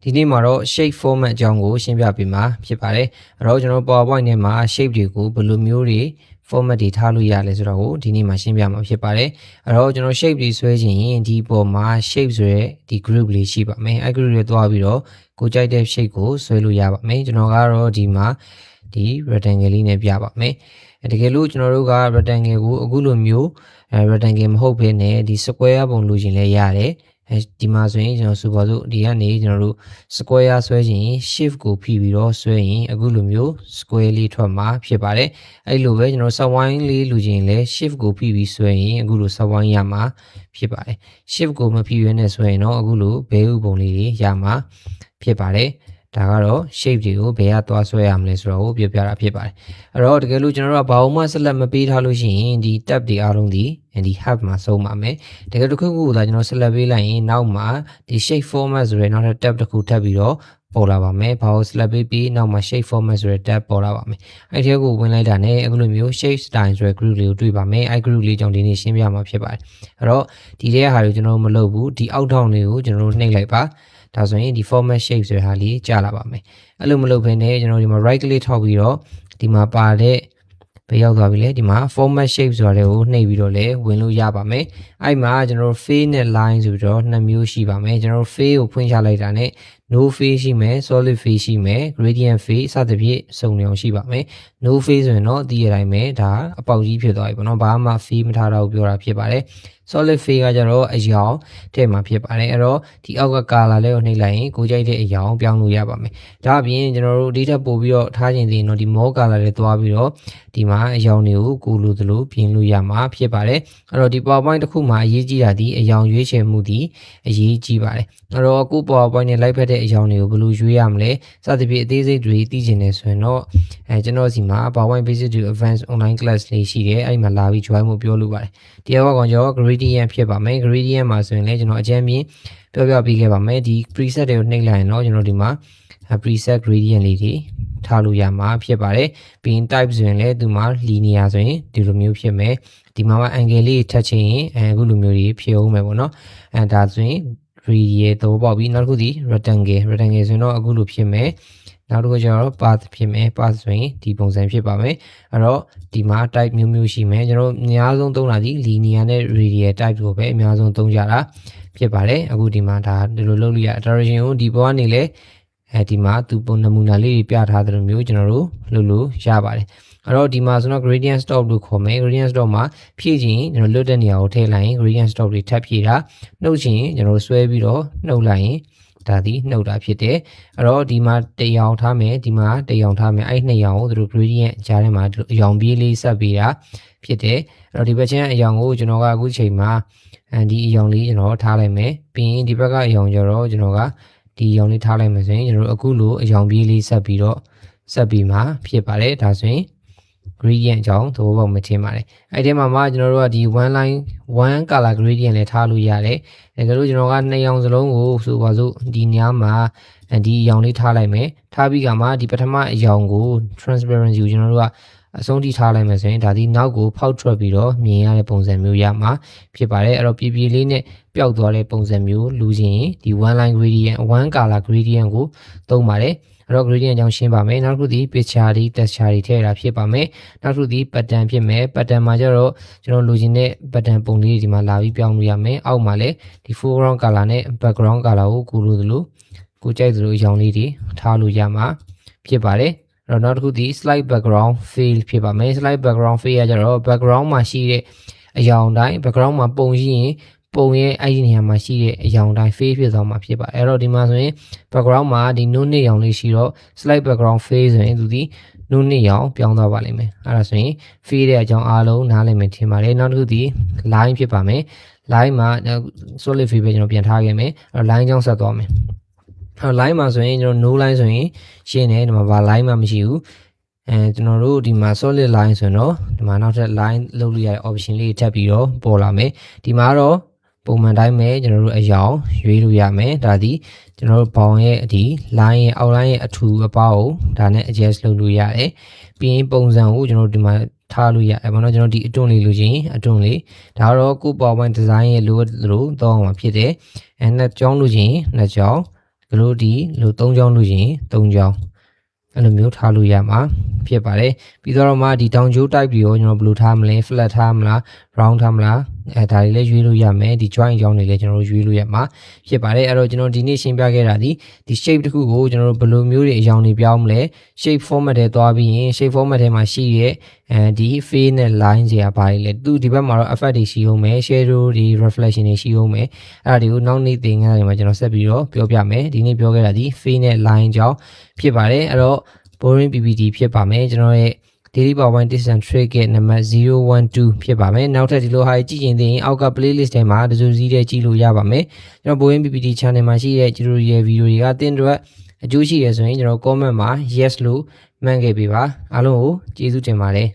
ဒီနေ့မှာတော့ shape format အကြောင်းကိုရှင်းပြပေးမှာဖြစ်ပါတယ်အဲ့တော့ကျွန်တော် PowerPoint ထဲမှာ shape တွေကိုဘယ်လိုမျိုးတွေ format တွေထားလို့ရလဲဆိုတော့ဒီနေ့မှာရှင်းပြမှာဖြစ်ပါတယ်အဲ့တော့ကျွန်တော် shape တွေဆွဲခြင်းရင်ဒီပေါ်မှာ shape ဆိုရဲဒီ group လေးရှိပါမယ်အဲ့ group တွေတွားပြီးတော့ကိုကြိုက်တဲ့ shape ကိုဆွဲလို့ရပါမယ်ကျွန်တော်ကတော့ဒီမှာဒီ rectangle လေးနဲ့ပြပါမယ်တကယ်လို့ကျွန်တော်တို့က rectangle ကိုအခုလိုမျိုးrectangle မဟုတ်ဘဲနဲ့ဒီ square ပုံလိုချင်လဲရတယ်ဒီမှာဆိုရင်ကျွန်တော်ဆိုပါစို့ဒီကနေကျွန်တော်တို့ square ဆွဲခြင်း shift ကိုဖိပြီးတော့ဆွဲရင်အခုလိုမျိုး square လေးထွက်မှာဖြစ်ပါတယ်အဲ့လိုပဲကျွန်တော် subwine လေးလိုချင်လဲ shift ကိုဖိပြီးဆွဲရင်အခုလို subwine ရမှာဖြစ်ပါတယ် shift ကိုမဖိရနဲ့ဆွဲရင်တော့အခုလိုဘဲဥပုံလေးတွေရမှာဖြစ်ပါတယ်ဒါကတော့ shape တွေကိုဘယ်ကသွားဆွဲရမလဲဆိုတော့ပြောပြတာဖြစ်ပါတယ်အဲ့တော့တကယ်လို့ကျွန်တော်တို့ကဘာမှဆက်လက်မပေးထားလို့ရှိရင်ဒီ tab တွေအားလုံးဒီ hub မှာဆုံးပါမယ်တကယ်တစ်ခုခုသာကျွန်တော်ဆက်လက်ပေးလိုက်ရင်နောက်မှာဒီ shape format ဆိုရဲနောက်ထပ် tab တစ်ခုထပ်ပြီးတော့ပေါ်လာပါမယ်ဘာလို့ဆက်လက်ပေးပြီးနောက်မှာ shape format ဆိုရဲ tab ပေါ်လာပါမယ်အဲ့ဒီကိုဝင်လိုက်တာနဲ့အခုလိုမျိုး shape style ဆိုရဲ group လေးကိုတွေ့ပါမယ်အဲ့ group လေးကြောင့်ဒီနေ့ရှင်းပြမှာဖြစ်ပါတယ်အဲ့တော့ဒီထဲဟာကိုကျွန်တော်မလုပ်ဘူးဒီအောက်ထောင်လေးကိုကျွန်တော်နှိပ်လိုက်ပါဒါဆိုရင်ဒီ format shape ဆိုတဲ့ဟာလေးကြာလာပါမယ်အဲ့လိုမလုပ်ဘဲနဲ့ကျွန်တော်ဒီမှာ right click ထောက်ပြီးတော့ဒီမှာပါတဲ့ဘယ်ရောက်သွားပြီလဲဒီမှာ format shape ဆိုတာတွေကိုနှိပ်ပြီးတော့လည်းဝင်လို့ရပါမယ်အဲ့မှာကျွန်တော် face နဲ့ line ဆိုပြီးတော့နှစ်မျိုးရှိပါမယ်ကျွန်တော် face ကိုဖွင့်ချလိုက်တာနဲ့ no face ရှိမယ် solid face ရှိမယ် gradient face စသဖြင့်စုံနေအောင်ရှိပါမယ် no face ဆိုရင်တော့ဒီအတိုင်းပဲဒါအပေါက်ကြီးဖြစ်သွားပြီပေါ့နော်ဘာမှ face မထားတော့ပြောတာဖြစ်ပါတယ်solid face ကကြတော့အယောင်ထဲမှာဖြစ်ပါတယ်အဲ့တော့ဒီအောက်က color လေးကိုနှိပ်လိုက်ရင်ကိုကြိုက်တဲ့အယောင်ပြောင်းလို့ရပါမယ်ဒါအပြင်ကျွန်တော်တို့ဒီထက်ပိုပြီးတော့ထားခြင်းသေးရင်တော့ဒီ more color လေးသွားပြီးတော့ဒီမှာအယောင်တွေကိုကိုလိုသလိုပြင်လို့ရမှာဖြစ်ပါတယ်အဲ့တော့ဒီ PowerPoint တစ်ခုမှာအရေးကြီးတာဒီအယောင်ရွေးချယ်မှုဒီအရေးကြီးပါတယ်အဲ့တော့အခု PowerPoint နဲ့လိုက်ဖက်တဲ့အယောင်တွေကိုဘယ်လိုရွေးရမလဲစသဖြင့်အသေးစိတ်တွေသိချင်တယ်ဆိုရင်တော့ကျွန်တော်စီမှာ PowerPoint Basic to Advanced Online Class လေးရှိတယ်အဲ့ဒီမှာလာပြီး join ဖို့ပြောလို့ပါတယ်တရားကောင်ကျွန်တော် gradient ဖြစ်ပါမယ် gradient မှာဆိုရင်လည်းကျွန်တော်အကြမ်းမြင်ပြောပြပေးခဲ့ပါမယ်ဒီ preset တွေကိုနှိပ်လိုက်ရင်တော့ကျွန်တော်ဒီမှာ preset gradient လေးတွေထားလို့ရမှာဖြစ်ပါတယ်ပြီးရင် type ဆိုရင်လည်းဒီမှာ linear ဆိုရင်ဒီလိုမျိုးဖြစ်မယ်ဒီမှာ angle လေးထပ်ချင်ရင်အခုလိုမျိုးကြီးဖြစ်အောင်မယ်ပေါ့နော်ဒါဆိုရင် radial တော့ပေါ့ပြီးနောက်တစ်ခုဒီ rectangle ဆိုရင်တော့အခုလိုဖြစ်မယ်နောက်တစ်ခုကျတော့ path ဖြစ်မယ် path ဆိုရင်ဒီပုံစံဖြစ်ပါမယ်အဲ့တော့ဒီမှာ type မျိုးမျိုးရှိမယ်ကျွန်တော်အများဆုံးသုံးတာဒီ linear နဲ့ radial type ကိုပဲအများဆုံးသုံးကြတာဖြစ်ပါတယ်အခုဒီမှာဒါဒီလိုလုပ်လို့ရ direction ကိုဒီပေါ်ကနေလဲဒီမှာသူပုံနမူနာလေးတွေပြထားတဲ့လိုမျိုးကျွန်တော်တို့လုပ်လို့ရပါတယ်အဲ့တော့ဒီမှာဆိုတော့ gradient stop လို့ခေါ်မယ် gradient stop မှာဖြည့်ခြင်းကျွန်တော်လွတ်တဲ့နေရာကိုထည့်လိုက်ရင် gradient stop တွေထပ်ဖြည့်တာနှုတ်ခြင်းကျွန်တော်ဆွဲပြီးတော့နှုတ်လိုက်ရင်ဒါဒီနှုတ်တာဖြစ်တယ်အဲ့တော့ဒီမှာတရောင်ထားမယ်ဒီမှာတရောင်ထားမယ်အဲ့နှစ်ရောင်ကိုသူတို့ gradient ကြားထဲမှာအရောင်ပြေးလေးဆက်ပေးတာဖြစ်တယ်အဲ့တော့ဒီဘက်ချင်းအရောင်ကိုကျွန်တော်ကအခုချိန်မှာဒီအရောင်လေးကျွန်တော်ထားလိုက်မယ်ပြီးရင်ဒီဘက်ကအရောင်ကျတော့ကျွန်တော်ကဒီအရောင်လေးထားလိုက်မယ်ဆိုရင်ကျွန်တော်အခုလိုအရောင်ပြေးလေးဆက်ပြီးတော့ဆက်ပြီးမှဖြစ်ပါတယ်ဒါဆိုရင် gradient အကြောင်းသဘောပေါက်မထင်ပါတယ်အဲ့ဒီမှာမှကျွန်တော်တို့ကဒီ one line one color gradient လည်းထားလို့ရတယ်ဒါကြလို့ကျွန်တော်ကနှစ်ရောင်စလုံးကိုဆိုပါစို့ဒီညမှာဒီအရောင်လေးထားလိုက်မယ်ထားပြီးကမှဒီပထမအရောင်ကို transparency ကိုကျွန်တော်တို့ကအဆုံးထိထားလိုက်မယ်ဆိုရင်ဒါဒီနောက်ကိုဖောက်ထွက်ပြီးတော့မြင်ရတဲ့ပုံစံမျိုးရမှာဖြစ်ပါတယ်အဲ့တော့ပြေပြေလေးနဲ့ပျောက်သွားတဲ့ပုံစံမျိုးလူချင်းဒီ one line gradient one color gradient ကိုသုံးပါတယ်အဲ့တော့ gradient အကြောင်းရှင်းပါမယ်နောက်တစ်ခုဒီ picture တွေ texture တွေထည့်ရတာဖြစ်ပါမယ်နောက်တစ်ခုဒီ pattern ဖြစ်မယ် pattern မှာကျတော့ကျွန်တော်လိုချင်တဲ့ pattern ပုံလေးတွေဒီမှာလာပြီးပြောင်းလို့ရမယ်အောက်မှာလည်းဒီ foreground color နဲ့ background color ကိုကိုလိုသလိုကိုကြိုက်သလိုအရောင်လေးတွေထားလို့ရမှာဖြစ်ပါတယ်အဲ့တော့နောက်တစ်ခုဒီ slide background fill ဖြစ်ပါမယ် slide background fill ကကျတော့ background မှာရှိတဲ့အရောင်တိုင်း background မှာပုံရှိရင်ပုံရဲ့အဲ့ဒီနေရာမှာရှိတဲ့အရောင်တိုင်း fade ဖြစ်သွားမှာဖြစ်ပါတယ်အဲ့တော့ဒီမှာဆိုရင် background မှာဒီ no နှစ်ရောင်လေးရှိတော့ slide background fade ဆိုရင်သူဒီ no နှစ်ရောင်ပြောင်းသွားပါလိမ့်မယ်အဲ့ဒါဆိုရင် fade တဲ့အကြောင်းအားလုံးနားလည်မယ်ထင်ပါတယ်နောက်တစ်ခုဒီ line ဖြစ်ပါမယ် line မှာ solid fade ပဲကျွန်တော်ပြန်ထားခဲ့မယ်အဲ့တော့ line ကြောင်းဆက်သွားမယ်အဲ့ line မှာဆိုရင်ကျွန်တော် no line ဆိုရင်ရှင်းတယ်ဒီမှာဘာ line မှမရှိဘူးကျွန်တော်တို့ဒီမှာ solid line ဆိုရင်တော့ဒီမှာနောက်ထပ် line လုပ်လို့ရတဲ့ option လေးထပ်ပြီးတော့ပေါ်လာမယ်ဒီမှာတော့ပုံမှန်တိုင်းပဲကျွန်တော်တို့အယောင်ရွေးလို့ရမယ်ဒါဒီကျွန်တော်တို့ဘောင်ရဲ့ဒီ line ရဲ့ outline ရဲ့အထူအပေါကိုဒါနဲ့ adjust လုပ်လို့ရတယ်ပြီးရင်ပုံစံကိုကျွန်တော်တို့ဒီမှာထားလို့ရတယ်ပေါ့နော်ကျွန်တော်ဒီအတွန်းလေးလိုချင်အတွန်းလေးဒါတော့ကို PowerPoint design ရဲ့လိုအပ်လို့သုံးအောင်မှာဖြစ်တယ်နှစ်ကြောင်းလိုချင်နှစ်ကြောင်း glody လို့3ချောင်းလို့ရင်3ချောင်းအဲ့လိုမျိုးထားလို့ရမှာဖြစ်ပါတယ်ပြီးတော့မှဒီတောင်ကျိုး type တွေကိုကျွန်တော်ဘယ်လိုထားမလဲ flat ထားမလား round ထားမလားဒါတွေလည်းရွေးလို့ရမယ်ဒီ join အကြောင်းတွေလည်းကျွန်တော်တို့ရွေးလို့ရမှာဖြစ်ပါတယ်အဲ့တော့ကျွန်တော်ဒီနေ့ရှင်းပြခဲ့တာဒီ shape တစ်ခုကိုကျွန်တော်တို့ဘယ်လိုမျိုးတွေအကြောင်းတွေပြောင်းမလဲ shape format ထဲသွားပြီးရင် shape format ထဲမှာရှိရဲ့ဒီ fade နဲ့ line တွေကဘာတွေလဲသူဒီဘက်မှာတော့ effect တွေရှိအောင်မယ် shadow တွေ reflection တွေရှိအောင်မယ်အဲ့ဒါတွေကိုနောက်နေ့သင်ခန်းတွေမှာကျွန်တော်ဆက်ပြီးတော့ပြောပြမယ်ဒီနေ့ပြောခဲ့တာဒီ fade နဲ့ line အကြောင်းဖြစ်ပါတယ်အဲ့တော့ boring ppt ဖြစ်ပါမယ်ကျွန်တော်ရဲ့ daily powerpoint tips and trick ရဲ့နံပါတ်012ဖြစ်ပါမယ်နောက်ထပ်ဒီလိုဟာကြည့်ရင်သင်အောက်က playlist ထဲမှာတစုစည်းတဲ့ကြည့်လို့ရပါမယ်ကျွန်တော် boring ppt channel မှာရှိတဲ့ကျွန်တော်ရဲ့ video တွေကသင်တို့အကျိုးရှိရဆိုရင်ကျွန်တော် comment မှာ yes လို့မှတ်ခဲ့ပေးပါအားလုံးကိုကျေးဇူးတင်ပါတယ်